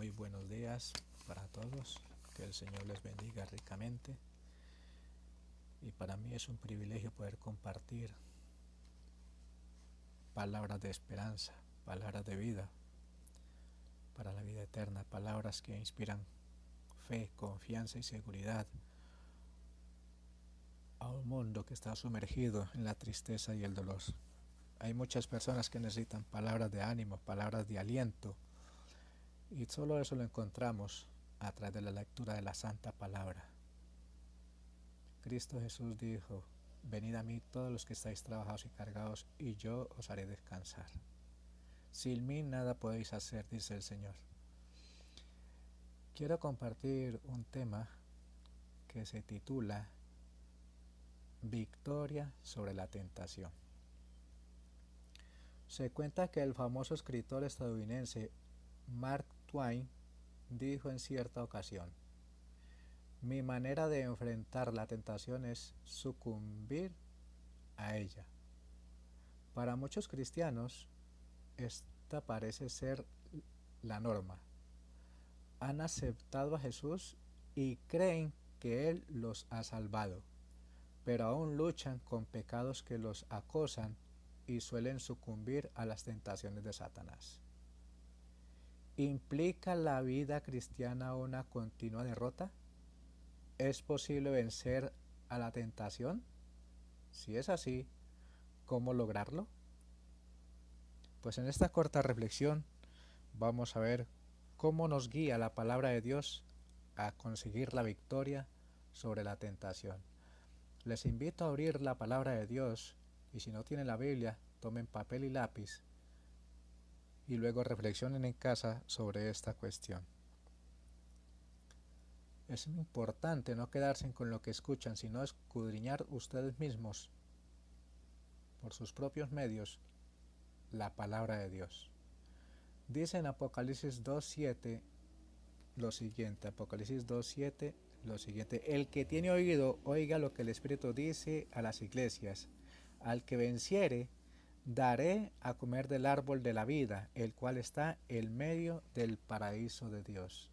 Muy buenos días para todos, que el Señor les bendiga ricamente. Y para mí es un privilegio poder compartir palabras de esperanza, palabras de vida para la vida eterna, palabras que inspiran fe, confianza y seguridad a un mundo que está sumergido en la tristeza y el dolor. Hay muchas personas que necesitan palabras de ánimo, palabras de aliento, y solo eso lo encontramos a través de la lectura de la Santa Palabra. Cristo Jesús dijo: venid a mí todos los que estáis trabajados y cargados, y yo os haré descansar. Sin mí nada podéis hacer, dice el Señor. Quiero compartir un tema que se titula Victoria sobre la tentación. Se cuenta que el famoso escritor estadounidense Mark Twain dijo en cierta ocasión: mi manera de enfrentar la tentación es sucumbir a ella. Para muchos cristianos, esta parece ser la norma. Han aceptado a Jesús y creen que Él los ha salvado, pero aún luchan con pecados que los acosan y suelen sucumbir a las tentaciones de Satanás. ¿Implica la vida cristiana una continua derrota? ¿Es posible vencer a la tentación? Si es así, ¿cómo lograrlo? Pues en esta corta reflexión vamos a ver cómo nos guía la palabra de Dios a conseguir la victoria sobre la tentación. Les invito a abrir la palabra de Dios, y si no tienen la Biblia, tomen papel y lápiz y luego reflexionen en casa sobre esta cuestión. Es importante no quedarse con lo que escuchan, sino escudriñar ustedes mismos por sus propios medios la palabra de Dios. Dice en Apocalipsis 2:7 lo siguiente, Apocalipsis 2:7 lo siguiente: el que tiene oído, oiga lo que el Espíritu dice a las iglesias. Al que venciere, daré a comer del árbol de la vida, el cual está en medio del paraíso de Dios.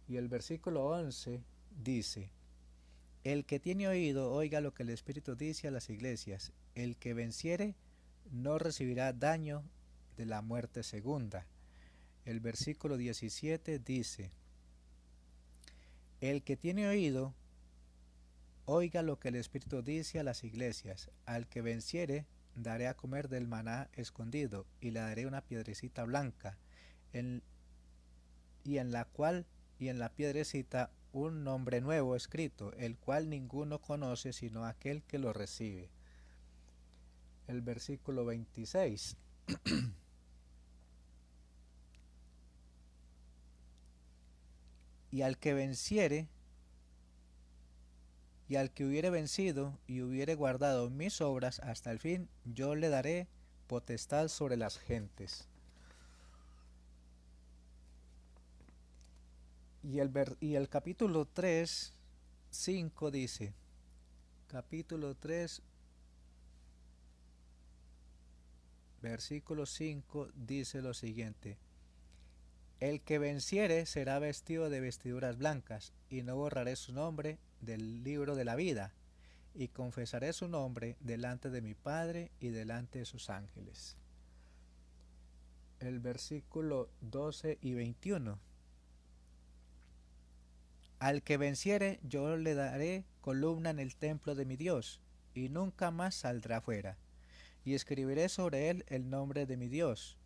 Y el versículo 11 dice: el que tiene oído, oiga lo que el Espíritu dice a las iglesias. El que venciere no recibirá daño de la muerte segunda. El versículo 17 dice: el que tiene oído, oiga lo que el Espíritu dice a las iglesias. Al que venciere, daré a comer del maná escondido, y le daré una piedrecita blanca, y en la piedrecita un nombre nuevo escrito, el cual ninguno conoce sino aquel que lo recibe. El versículo 26. Y al que venciere, y al que hubiere vencido y hubiere guardado mis obras hasta el fin, yo le daré potestad sobre las gentes. Y el capítulo 3, 5 dice, capítulo 3, versículo 5 dice lo siguiente: el que venciere será vestido de vestiduras blancas, y no borraré su nombre del libro de la vida, y confesaré su nombre delante de mi Padre y delante de sus ángeles. El versículo 12 y 21. Al que venciere, yo le daré columna en el templo de mi Dios, y nunca más saldrá fuera. Y escribiré sobre él el nombre de mi Dios,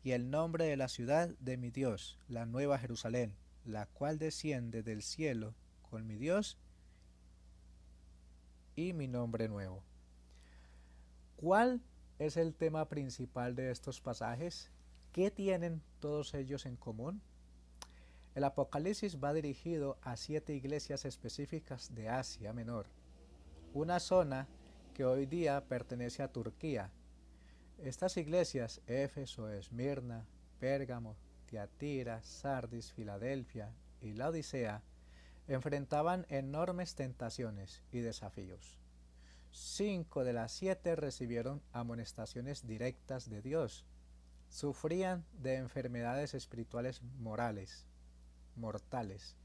y el nombre de la ciudad de mi Dios, la nueva Jerusalén, la cual desciende del cielo con mi Dios y mi nombre nuevo. ¿Cuál es el tema principal de estos pasajes? ¿Qué tienen todos ellos en común? El Apocalipsis va dirigido a 7 iglesias específicas de Asia Menor, una zona que hoy día pertenece a Turquía. Estas iglesias, Éfeso, Esmirna, Pérgamo, Tiatira, Sardis, Filadelfia y Laodicea, enfrentaban enormes tentaciones y desafíos. 5 de las 7 recibieron amonestaciones directas de Dios. Sufrían de enfermedades espirituales morales, mortales.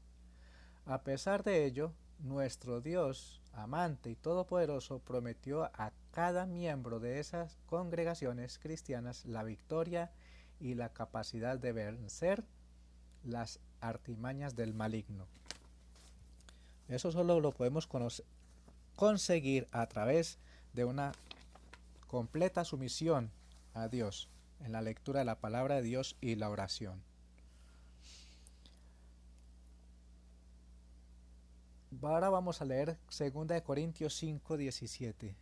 A pesar de ello, nuestro Dios, amante y todopoderoso, prometió a cada miembro de esas congregaciones cristianas la victoria y la capacidad de vencer las artimañas del maligno. Eso solo lo podemos conseguir a través de una completa sumisión a Dios en la lectura de la palabra de Dios y la oración. Ahora vamos a leer 2 Corintios 5:17.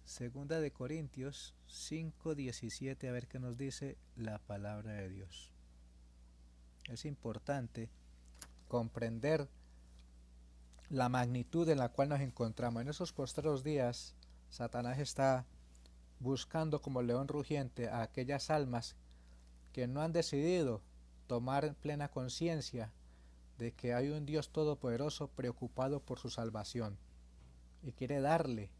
2 Corintios 5:17, a ver qué nos dice la palabra de Dios. Es importante comprender la magnitud en la cual nos encontramos. En esos postreros días, Satanás está buscando como león rugiente a aquellas almas que no han decidido tomar plena conciencia de que hay un Dios todopoderoso preocupado por su salvación y quiere darle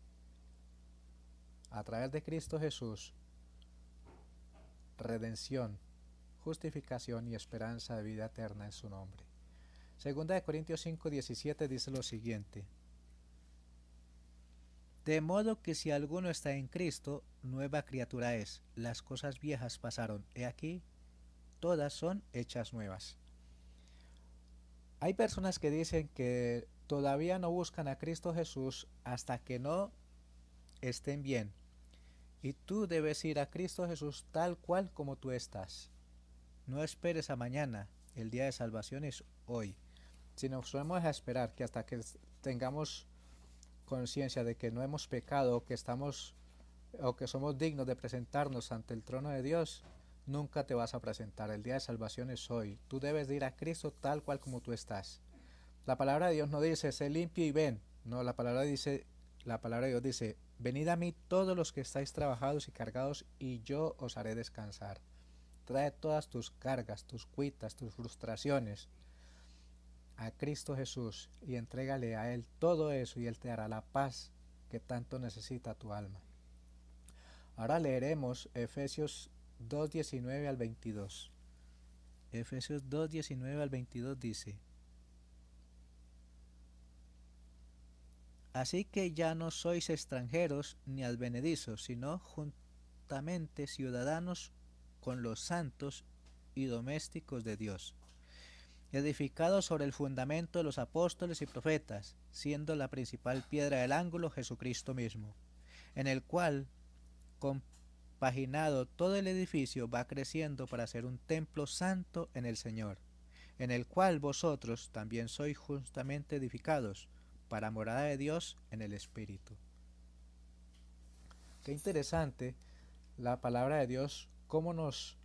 a través de Cristo Jesús redención, justificación y esperanza de vida eterna en su nombre. 2 Corintios 5:17 dice lo siguiente: de modo que si alguno está en Cristo, nueva criatura es, las cosas viejas pasaron, he aquí, todas son hechas nuevas. Hay personas que dicen que todavía no buscan a Cristo Jesús hasta que no estén bien. Y tú debes ir a Cristo Jesús tal cual como tú estás. No esperes a mañana, el día de salvación es hoy. Si nos vamos a esperar que hasta que tengamos conciencia de que no hemos pecado o que somos dignos de presentarnos ante el trono de Dios, nunca te vas a presentar. El día de salvación es hoy. Tú debes de ir a Cristo tal cual como tú estás. La palabra de Dios no dice, sé limpio y ven. No, la palabra de Dios dice, venid a mí todos los que estáis trabajados y cargados, y yo os haré descansar. Trae todas tus cargas, tus cuitas, tus frustraciones a Cristo Jesús y entrégale a Él todo eso, y Él te dará la paz que tanto necesita tu alma. Ahora leeremos Efesios 2:19 al 22. Efesios 2:19 al 22 dice: así que ya no sois extranjeros ni advenedizos, sino juntamente ciudadanos con los santos y domésticos de Dios, edificados sobre el fundamento de los apóstoles y profetas, siendo la principal piedra del ángulo Jesucristo mismo, en el cual, compaginado todo el edificio, va creciendo para ser un templo santo en el Señor, en el cual vosotros también sois justamente edificados, para morada de Dios en el Espíritu. Qué interesante la palabra de Dios, cómo nos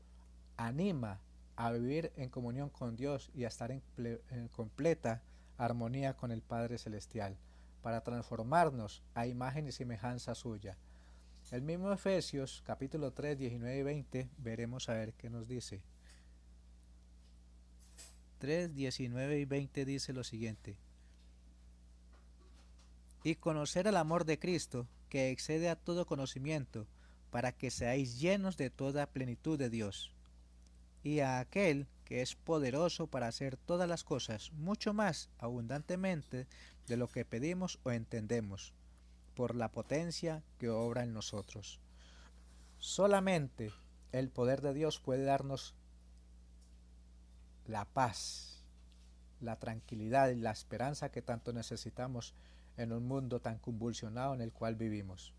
anima a vivir en comunión con Dios y a estar en completa armonía con el Padre Celestial, para transformarnos a imagen y semejanza suya. El mismo Efesios capítulo 3, 19 y 20, veremos a ver qué nos dice. 3, 19 y 20 dice lo siguiente: y conocer el amor de Cristo, que excede a todo conocimiento, para que seáis llenos de toda plenitud de Dios. Y a aquel que es poderoso para hacer todas las cosas, mucho más abundantemente de lo que pedimos o entendemos, por la potencia que obra en nosotros. Solamente el poder de Dios puede darnos la paz, la tranquilidad y la esperanza que tanto necesitamos en un mundo tan convulsionado en el cual vivimos.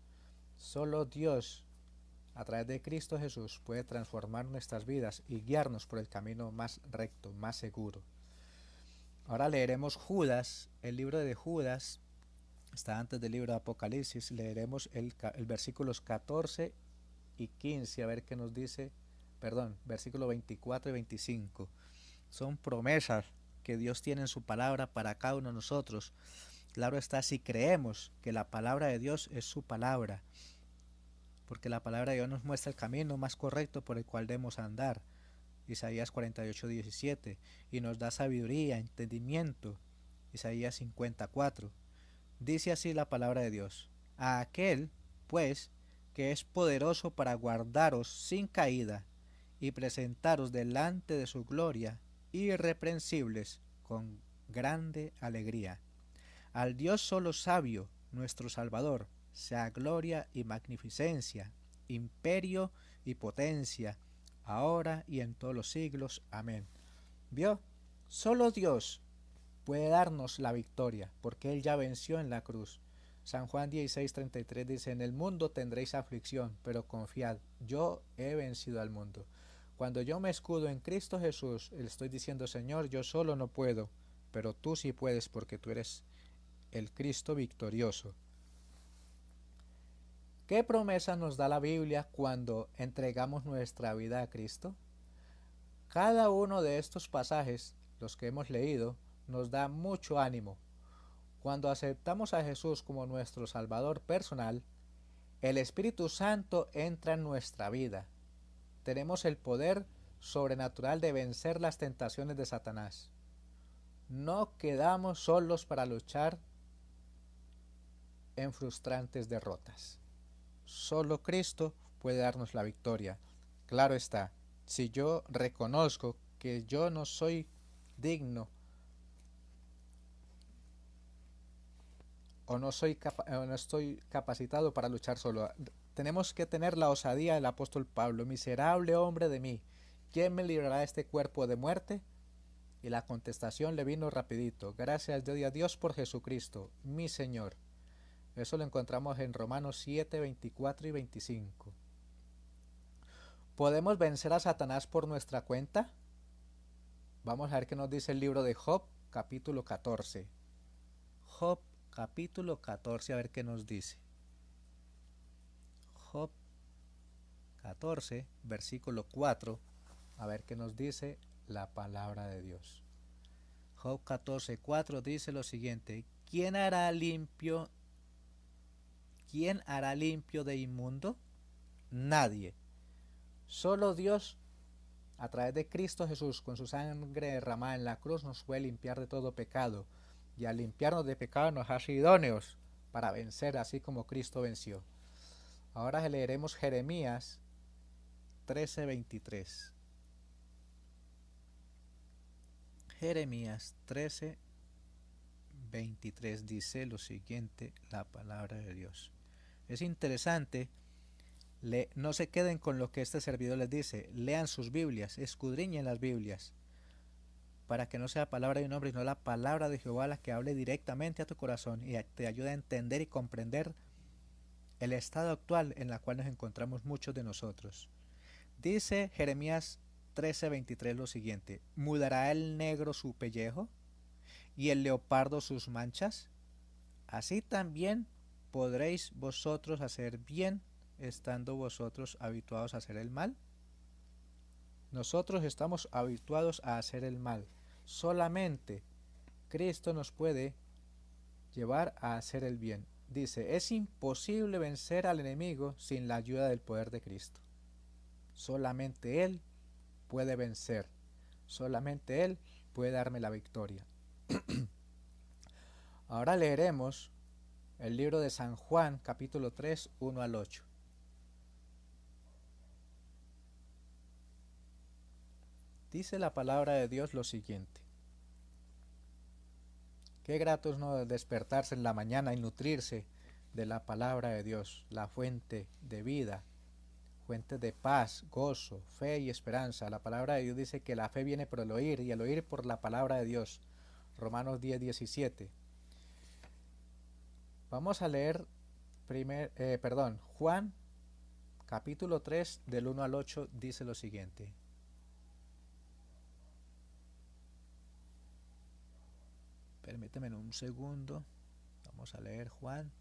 Solo Dios, a través de Cristo Jesús, puede transformar nuestras vidas y guiarnos por el camino más recto, más seguro. Ahora leeremos Judas, el libro de Judas, está antes del libro de Apocalipsis. Leeremos el versículos 14 y 15, a ver qué nos dice, versículos 24 y 25. Son promesas que Dios tiene en su palabra para cada uno de nosotros. Claro está, si creemos que la palabra de Dios es su palabra, porque la palabra de Dios nos muestra el camino más correcto por el cual debemos andar. Isaías 48:17, y nos da sabiduría, entendimiento. Isaías 54. Dice así la palabra de Dios: a aquel, pues, que es poderoso para guardaros sin caída y presentaros delante de su gloria irreprensibles con grande alegría. Al Dios solo sabio, nuestro Salvador, sea gloria y magnificencia, imperio y potencia, ahora y en todos los siglos. Amén. ¿Vio? Solo Dios puede darnos la victoria, porque Él ya venció en la cruz. San Juan 16:33 dice, en el mundo tendréis aflicción, pero confiad, yo he vencido al mundo. Cuando yo me escudo en Cristo Jesús, le estoy diciendo, Señor, yo solo no puedo, pero tú sí puedes porque tú eres el Cristo victorioso. ¿Qué promesa nos da la Biblia cuando entregamos nuestra vida a Cristo? Cada uno de estos pasajes, los que hemos leído, nos da mucho ánimo. Cuando aceptamos a Jesús como nuestro Salvador personal, el Espíritu Santo entra en nuestra vida. Tenemos el poder sobrenatural de vencer las tentaciones de Satanás. No quedamos solos para luchar en frustrantes derrotas. Solo Cristo puede darnos la victoria. Claro está, si yo reconozco que yo no soy digno o no estoy capacitado para luchar solo, tenemos que tener la osadía del apóstol Pablo. Miserable hombre de mí, ¿quién me librará de este cuerpo de muerte? Y la contestación le vino rapidito. Gracias doy a Dios por Jesucristo, mi Señor. Eso lo encontramos en Romanos 7, 24 y 25. ¿Podemos vencer a Satanás por nuestra cuenta? Vamos a ver qué nos dice el libro de Job, capítulo 14. Job, capítulo 14, a ver qué nos dice. Job 14, versículo 4, a ver qué nos dice la palabra de Dios. Job 14, 4 dice lo siguiente: ¿Quién hará limpio de inmundo? Nadie. Solo Dios, a través de Cristo Jesús, con su sangre derramada en la cruz, nos puede limpiar de todo pecado. Y al limpiarnos de pecado nos hace idóneos para vencer, así como Cristo venció. Ahora leeremos Jeremías 13:23. Jeremías 13:23 dice lo siguiente, la palabra de Dios. Es interesante, no se queden con lo que este servidor les dice, lean sus Biblias, escudriñen las Biblias, para que no sea palabra de un hombre, sino la palabra de Jehová la que hable directamente a tu corazón y te ayude a entender y comprender el estado actual en el cual nos encontramos muchos de nosotros. Dice Jeremías 13:23 lo siguiente: ¿mudará el negro su pellejo y el leopardo sus manchas? Así también podréis vosotros hacer bien, estando vosotros habituados a hacer el mal. Nosotros estamos habituados a hacer el mal. Solamente Cristo nos puede llevar a hacer el bien. Dice, es imposible vencer al enemigo sin la ayuda del poder de Cristo. Solamente Él puede vencer. Solamente Él puede darme la victoria. Ahora leeremos el libro de San Juan, capítulo 3, 1 al 8. Dice la palabra de Dios lo siguiente: qué grato es no despertarse en la mañana y nutrirse de la palabra de Dios, la fuente de vida, fuente de paz, gozo, fe y esperanza. La palabra de Dios dice que la fe viene por el oír y el oír por la palabra de Dios. Romanos 10:17. Vamos a leer Juan capítulo 3 del 1 al 8 dice lo siguiente. Permíteme un segundo. Vamos a leer Juan.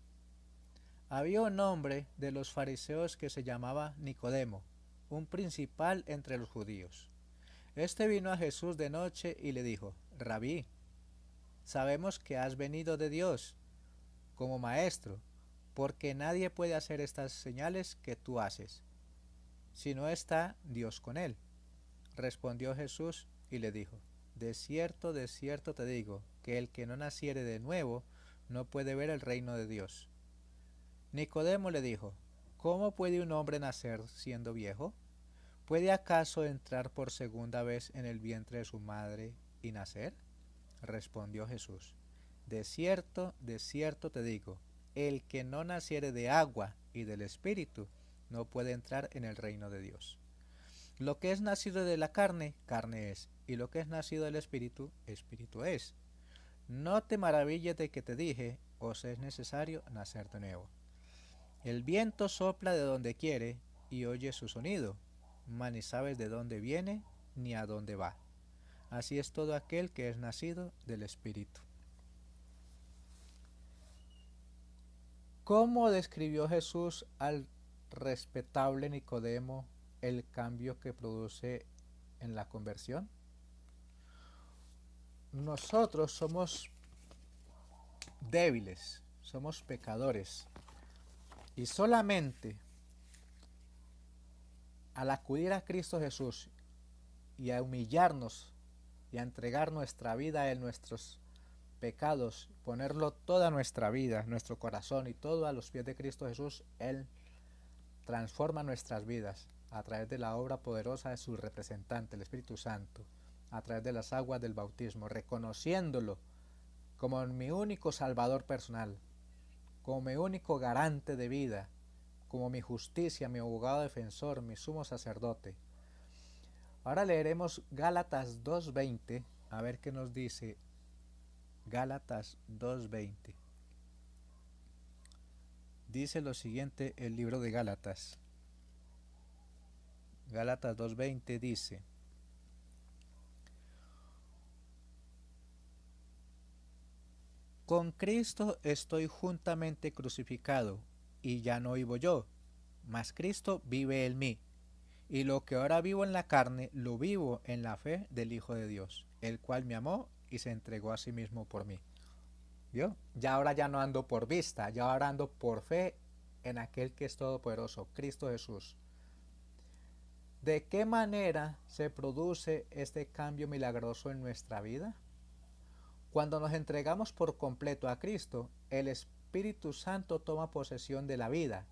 Había un hombre de los fariseos que se llamaba Nicodemo, un principal entre los judíos. Este vino a Jesús de noche y le dijo: Rabí, sabemos que has venido de Dios como maestro, porque nadie puede hacer estas señales que tú haces, si no está Dios con él. Respondió Jesús y le dijo: de cierto te digo, que el que no naciere de nuevo no puede ver el reino de Dios. Nicodemo le dijo: ¿cómo puede un hombre nacer siendo viejo? ¿Puede acaso entrar por segunda vez en el vientre de su madre y nacer? respondió Jesús. De cierto te digo, el que no naciere de agua y del Espíritu no puede entrar en el reino de Dios. Lo que es nacido de la carne, carne es, y lo que es nacido del Espíritu, Espíritu es. No te maravilles de que te dije, os es necesario nacer de nuevo. El viento sopla de donde quiere y oye su sonido, mas ni sabes de dónde viene ni a dónde va. Así es todo aquel que es nacido del Espíritu. ¿Cómo describió Jesús al respetable Nicodemo el cambio que produce en la conversión? Nosotros somos débiles, somos pecadores, y solamente al acudir a Cristo Jesús y a humillarnos y a entregar nuestra vida a Él, nuestros pecados, ponerlo toda nuestra vida, nuestro corazón y todo a los pies de Cristo Jesús, Él transforma nuestras vidas a través de la obra poderosa de su representante, el Espíritu Santo, a través de las aguas del bautismo, reconociéndolo como mi único salvador personal, como mi único garante de vida, como mi justicia, mi abogado defensor, mi sumo sacerdote. Ahora leeremos Gálatas 2:20, a ver qué nos dice Gálatas 2:20. Dice lo siguiente el libro de Gálatas. Gálatas 2:20 dice: Con Cristo estoy juntamente crucificado, y ya no vivo yo, mas Cristo vive en mí. Y lo que ahora vivo en la carne, lo vivo en la fe del Hijo de Dios, el cual me amó y se entregó a sí mismo por mí. ¿Vio? Ya ahora ya no ando por vista, ya ahora ando por fe en aquel que es todopoderoso, Cristo Jesús. ¿De qué manera se produce este cambio milagroso en nuestra vida? Cuando nos entregamos por completo a Cristo, el Espíritu Santo toma posesión de la vida.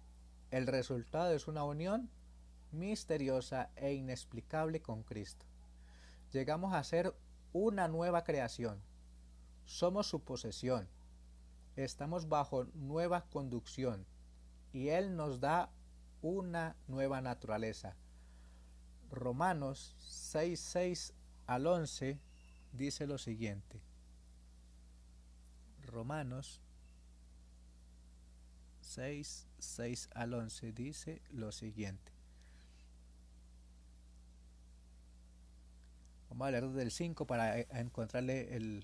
El resultado es una unión misteriosa e inexplicable con Cristo. Llegamos a ser una nueva creación. Somos su posesión. Estamos bajo nueva conducción y Él nos da una nueva naturaleza. Romanos 6:6 al 11 dice lo siguiente. Romanos 6:6 al 11 dice lo siguiente. Vamos a leer del 5 para encontrarle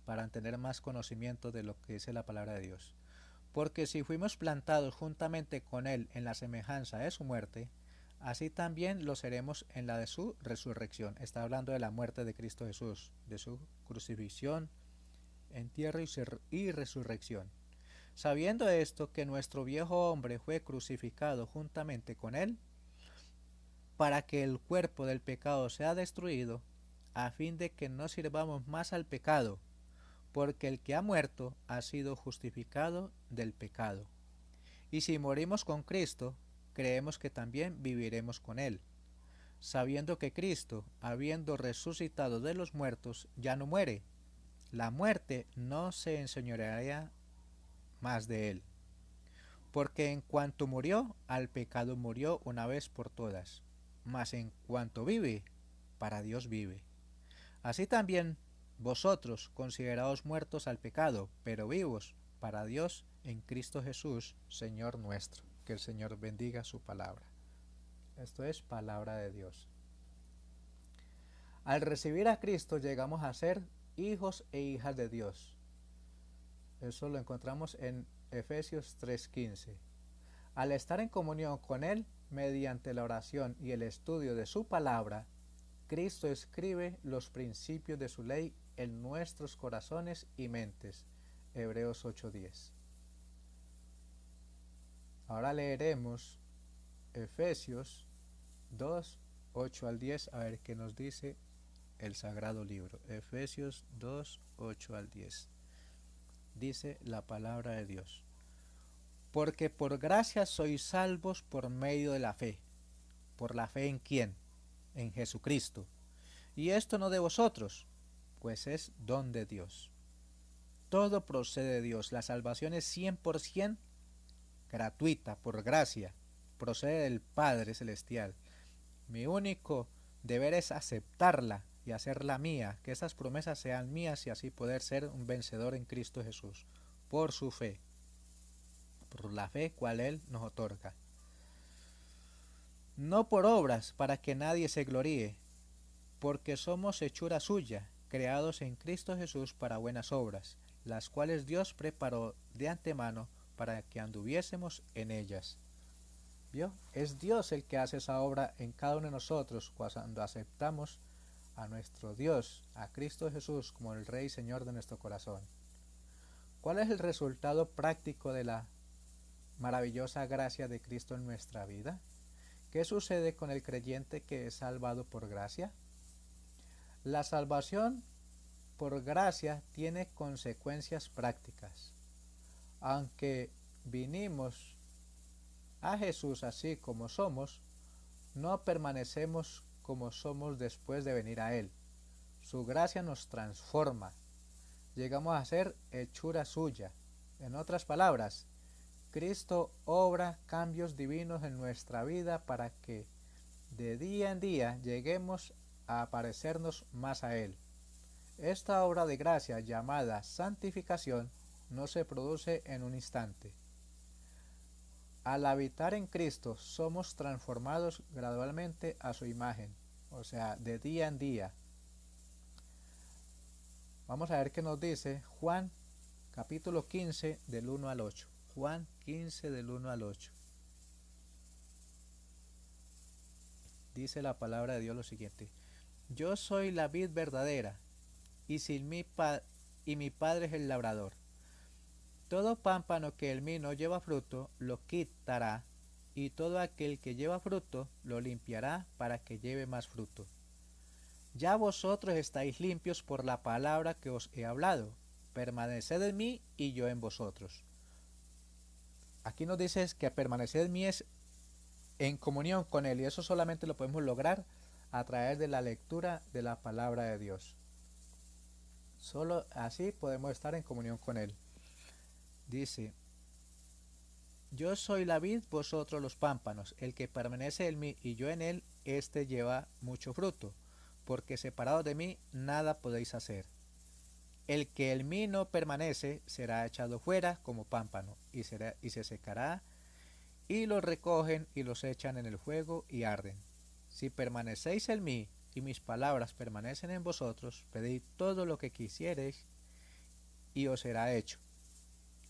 para tener más conocimiento de lo que dice la palabra de Dios. Porque si fuimos plantados juntamente con Él en la semejanza de su muerte, así también lo seremos en la de su resurrección. Está hablando de la muerte de Cristo Jesús, de su crucifixión, entierro y resurrección. Sabiendo esto, que nuestro viejo hombre fue crucificado juntamente con Él, para que el cuerpo del pecado sea destruido, a fin de que no sirvamos más al pecado, porque el que ha muerto ha sido justificado del pecado. Y si morimos con Cristo, creemos que también viviremos con Él, sabiendo que Cristo, habiendo resucitado de los muertos, ya no muere. La muerte no se enseñoreará más de Él. Porque en cuanto murió, al pecado murió una vez por todas, mas en cuanto vive, para Dios vive. Así también vosotros, considerados muertos al pecado, pero vivos para Dios en Cristo Jesús, Señor nuestro. Que el Señor bendiga su palabra. Esto es palabra de Dios. Al recibir a Cristo llegamos a ser hijos e hijas de Dios. Eso lo encontramos en Efesios 3:15. Al estar en comunión con Él, mediante la oración y el estudio de su palabra, Cristo escribe los principios de su ley en nuestros corazones y mentes. Hebreos 8:10. Ahora leeremos Efesios 2:8 al 10, a ver qué nos dice el Sagrado Libro. Efesios 2:8 al 10. Dice la palabra de Dios. Porque por gracia sois salvos por medio de la fe. ¿Por la fe en quién? En Jesucristo. Y esto no de vosotros, pues es don de Dios. Todo procede de Dios. La salvación es 100% gratuita, por gracia. Procede del Padre Celestial. Mi único deber es aceptarla y hacerla mía, que esas promesas sean mías y así poder ser un vencedor en Cristo Jesús, por su fe, por la fe cual Él nos otorga. No por obras para que nadie se gloríe, porque somos hechura suya, creados en Cristo Jesús para buenas obras, las cuales Dios preparó de antemano para que anduviésemos en ellas. ¿Vio? Es Dios el que hace esa obra en cada uno de nosotros cuando aceptamos a nuestro Dios, a Cristo Jesús como el Rey y Señor de nuestro corazón. ¿Cuál es el resultado práctico de la maravillosa gracia de Cristo en nuestra vida? ¿Qué sucede con el creyente que es salvado por gracia? La salvación por gracia tiene consecuencias prácticas. Aunque vinimos a Jesús así como somos, no permanecemos como somos después de venir a Él. Su gracia nos transforma. Llegamos a ser hechura suya. En otras palabras, Cristo obra cambios divinos en nuestra vida para que de día en día lleguemos a parecernos más a Él. Esta obra de gracia llamada santificación no se produce en un instante. Al habitar en Cristo somos transformados gradualmente a su imagen, o sea, de día en día. Vamos a ver qué nos dice Juan capítulo 15 del 1 al 8. Juan 15 del 1 al 8. Dice la palabra de Dios lo siguiente: Yo soy la vid verdadera, y mi Padre es el labrador. Todo pámpano que en mí no lleva fruto, lo quitará, y todo aquel que lleva fruto, lo limpiará para que lleve más fruto. Ya vosotros estáis limpios por la palabra que os he hablado. Permaneced en mí y yo en vosotros. Aquí nos dice que permanecer en mí es en comunión con Él, y eso solamente lo podemos lograr a través de la lectura de la palabra de Dios. Solo así podemos estar en comunión con Él. Dice: Yo soy la vid, vosotros los pámpanos. El que permanece en mí y yo en él, éste lleva mucho fruto, porque separados de mí nada podéis hacer. El que en mí no permanece será echado fuera como pámpano, y se secará, y los recogen y los echan en el fuego y arden. Si permanecéis en mí y mis palabras permanecen en vosotros, pedid todo lo que quisiereis y os será hecho.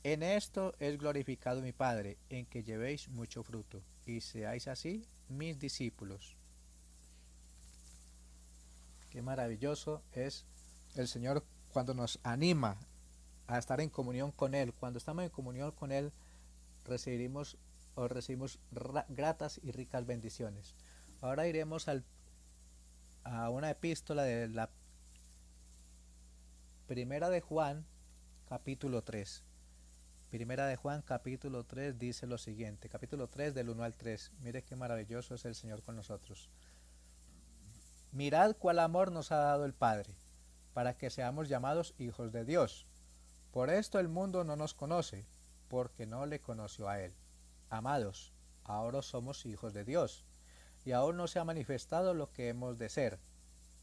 En esto es glorificado mi Padre, en que llevéis mucho fruto, y seáis así mis discípulos. Qué maravilloso es el Señor cuando nos anima a estar en comunión con Él. Cuando estamos en comunión con Él, recibimos gratas y ricas bendiciones. Ahora iremos a una epístola de la Primera de Juan, capítulo 3. Primera de Juan capítulo 3 dice lo siguiente, capítulo 3 del 1 al 3. Mire qué maravilloso es el Señor con nosotros. Mirad cuál amor nos ha dado el Padre, para que seamos llamados hijos de Dios. Por esto el mundo no nos conoce, porque no le conoció a Él. Amados, ahora somos hijos de Dios, y aún no se ha manifestado lo que hemos de ser,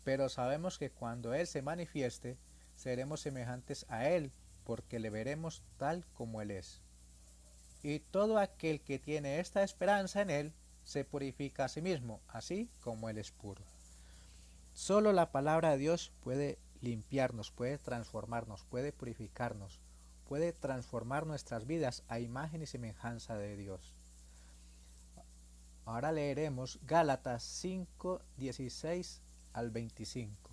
pero sabemos que cuando Él se manifieste, seremos semejantes a Él, porque le veremos tal como Él es. Y todo aquel que tiene esta esperanza en Él, se purifica a sí mismo, así como Él es puro. Solo la palabra de Dios puede limpiarnos, puede transformarnos, puede purificarnos, puede transformar nuestras vidas a imagen y semejanza de Dios. Ahora leeremos Gálatas 5, 16 al 25.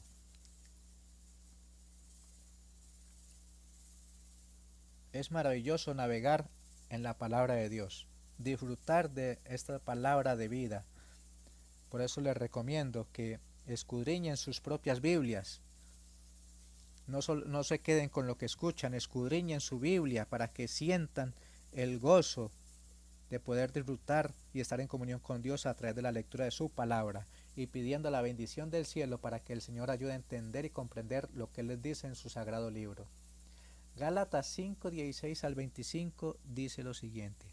Es maravilloso navegar en la palabra de Dios, disfrutar de esta palabra de vida. Por eso les recomiendo que escudriñen sus propias Biblias. No se queden con lo que escuchan, escudriñen su Biblia para que sientan el gozo de poder disfrutar y estar en comunión con Dios a través de la lectura de su palabra y pidiendo la bendición del cielo para que el Señor ayude a entender y comprender lo que Él les dice en su sagrado libro. Gálatas 5, 16 al 25 dice lo siguiente: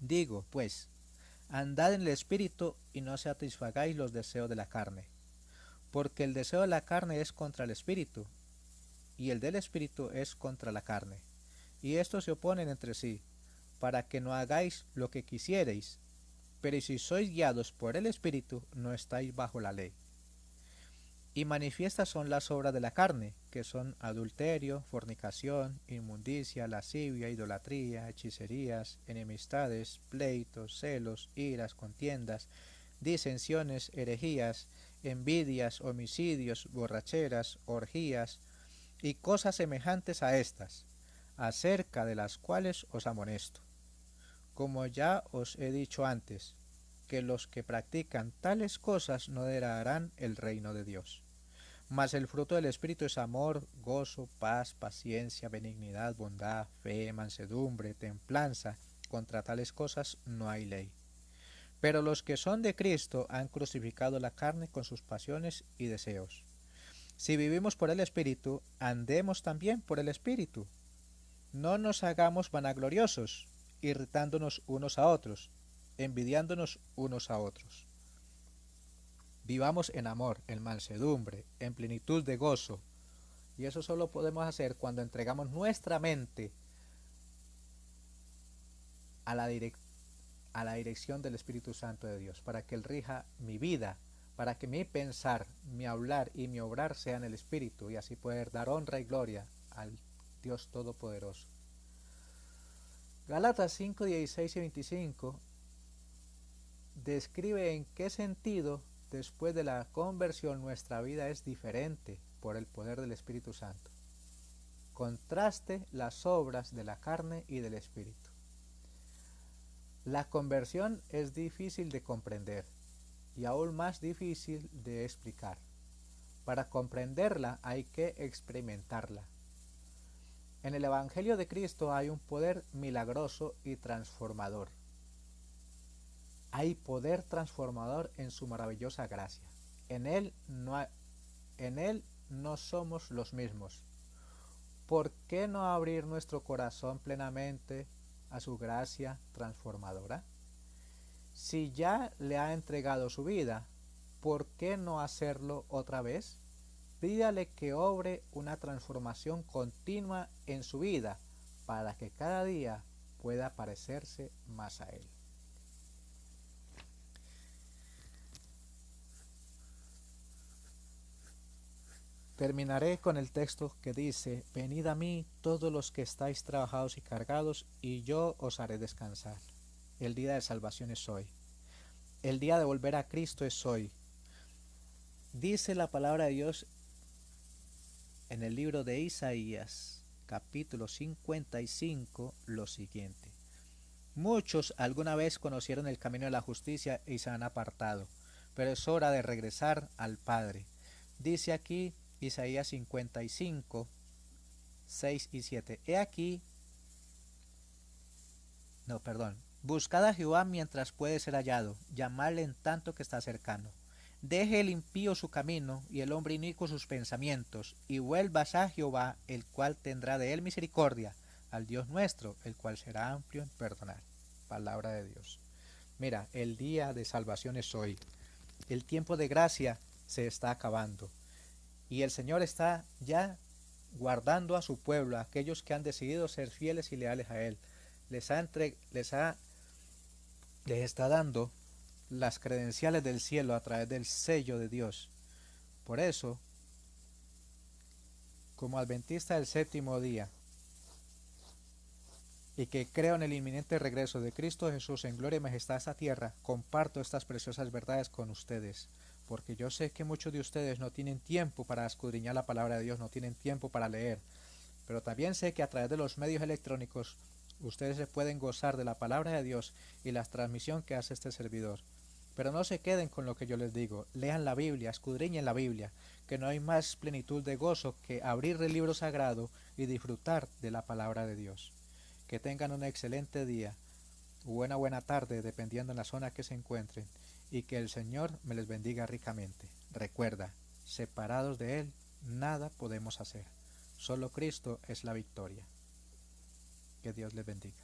Digo, pues, andad en el Espíritu y no satisfagáis los deseos de la carne, porque el deseo de la carne es contra el Espíritu, y el del Espíritu es contra la carne, y estos se oponen entre sí, para que no hagáis lo que quisierais, pero si sois guiados por el Espíritu, no estáis bajo la ley. Y manifiestas son las obras de la carne, que son adulterio, fornicación, inmundicia, lascivia, idolatría, hechicerías, enemistades, pleitos, celos, iras, contiendas, disensiones, herejías, envidias, homicidios, borracheras, orgías, y cosas semejantes a estas, acerca de las cuales os amonesto. Como ya os he dicho antes, que los que practican tales cosas no heredarán el reino de Dios. Mas el fruto del Espíritu es amor, gozo, paz, paciencia, benignidad, bondad, fe, mansedumbre, templanza. Contra tales cosas no hay ley. Pero los que son de Cristo han crucificado la carne con sus pasiones y deseos. Si vivimos por el Espíritu, andemos también por el Espíritu. No nos hagamos vanagloriosos, irritándonos unos a otros, envidiándonos unos a otros. Vivamos en amor, en mansedumbre, en plenitud de gozo. Y eso solo podemos hacer cuando entregamos nuestra mente a la dirección del Espíritu Santo de Dios, para que Él rija mi vida, para que mi pensar, mi hablar y mi obrar sean el Espíritu, y así poder dar honra y gloria al Dios Todopoderoso. Gálatas 5, 16 y 25 describe en qué sentido después de la conversión nuestra vida es diferente por el poder del Espíritu Santo. Contraste las obras de la carne y del Espíritu. La conversión es difícil de comprender y aún más difícil de explicar. Para comprenderla hay que experimentarla. En el Evangelio de Cristo hay un poder milagroso y transformador. Hay poder transformador en su maravillosa gracia. En Él no somos los mismos. ¿Por qué no abrir nuestro corazón plenamente a su gracia transformadora? Si ya le ha entregado su vida, ¿por qué no hacerlo otra vez? Pídale que obre una transformación continua en su vida para que cada día pueda parecerse más a Él. Terminaré con el texto que dice: Venid a mí todos los que estáis trabajados y cargados, y yo os haré descansar. El día de salvación es hoy. El día de volver a Cristo es hoy. Dice la palabra de Dios en el libro de Isaías, capítulo 55, lo siguiente: Muchos alguna vez conocieron el camino de la justicia y se han apartado, pero es hora de regresar al Padre. Dice aquí Isaías 55, 6 y 7. Buscad a Jehová mientras puede ser hallado, llamadle en tanto que está cercano. Deje el impío su camino y el hombre inicuo sus pensamientos, y vuelvas a Jehová, el cual tendrá de él misericordia, al Dios nuestro, el cual será amplio en perdonar. Palabra de Dios. Mira, el día de salvación es hoy. El tiempo de gracia se está acabando. Y el Señor está ya guardando a su pueblo, a aquellos que han decidido ser fieles y leales a Él. Les está dando las credenciales del cielo a través del sello de Dios. Por eso, como adventista del séptimo día, y que creo en el inminente regreso de Cristo Jesús en gloria y majestad a esta tierra, comparto estas preciosas verdades con ustedes, porque yo sé que muchos de ustedes no tienen tiempo para escudriñar la palabra de Dios, no tienen tiempo para leer, pero también sé que a través de los medios electrónicos ustedes se pueden gozar de la palabra de Dios y la transmisión que hace este servidor. Pero no se queden con lo que yo les digo, lean la Biblia, escudriñen la Biblia, que no hay más plenitud de gozo que abrir el libro sagrado y disfrutar de la palabra de Dios. Que tengan un excelente día. o una buena tarde, dependiendo en la zona que se encuentren, y que el Señor me les bendiga ricamente. Recuerda, separados de Él, nada podemos hacer. Solo Cristo es la victoria. Que Dios les bendiga.